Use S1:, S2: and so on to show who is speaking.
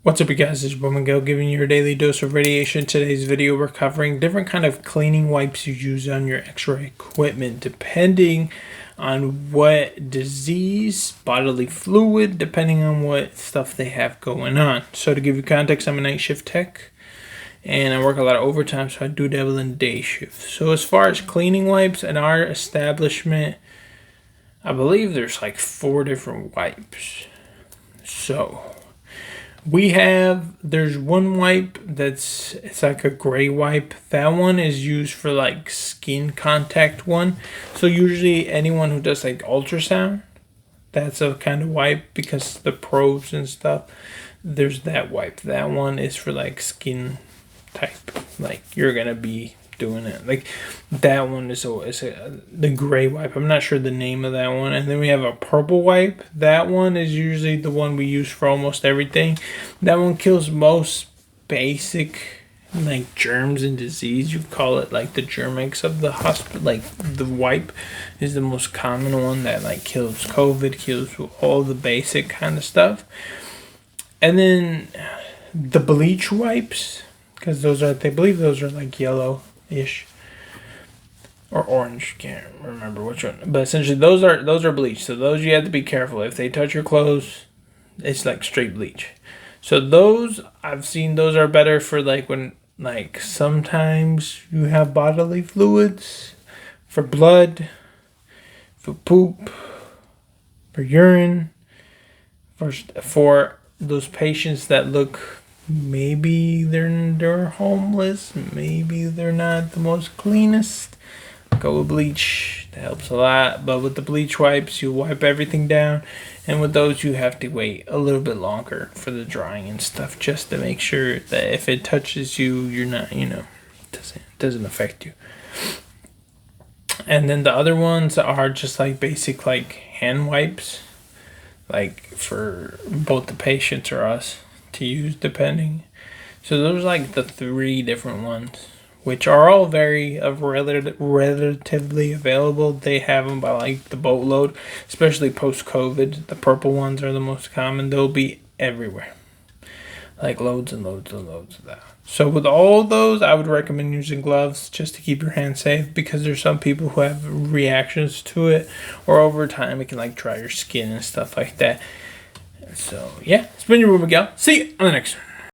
S1: What's up, you guys? This is Miguel giving you your daily dose of radiation. Today's video, we're covering different kind of cleaning wipes you use on your X-ray equipment, depending on what disease, bodily fluid, depending on what stuff they have going on. So to give you context, I'm a night shift tech, and I work a lot of overtime, so I do dabble in day shift. So as far as cleaning wipes in our establishment, I believe there's like 4 different wipes. So there's one wipe it's like a gray wipe. That one is used for like skin contact one. So usually anyone who does like ultrasound, that's a kind of wipe because the probes and stuff. There's that wipe. That one is for like skin type. Like you're gonna be doing it. Like that one is the gray wipe. I'm not sure the name of that one. And then we have a purple wipe. That one is usually the one we use for almost everything. That one kills most basic like germs and disease. You call it like the Germex of the hospital. Like the wipe is the most common one that like kills COVID, kills all the basic kind of stuff. And then the bleach wipes, because I believe those are like yellow-ish or orange, can't remember which one, but essentially those are bleach. So those you have to be careful. If they touch your clothes, it's like straight bleach. So those, I've seen those are better for like when like sometimes you have bodily fluids, for blood, for poop, for urine, for those patients that look, maybe they're homeless, maybe they're not the most cleanest, go with bleach. That helps a lot. But with the bleach wipes, you wipe everything down, and with those you have to wait a little bit longer for the drying and stuff, just to make sure that if it touches you, you're not, doesn't affect you. And then the other ones are just like basic like hand wipes, like for both the patients or us to use depending. So those are like the 3 different ones, which are all very relatively available. They have them by like the boatload, especially post-COVID. The purple ones are the most common. They'll be everywhere, like loads and loads and loads of that. So with all those, I would recommend using gloves just to keep your hands safe, because there's some people who have reactions to it, or over time it can like dry your skin and stuff like that. So yeah, it's been your boy Miguel. See you on the next one.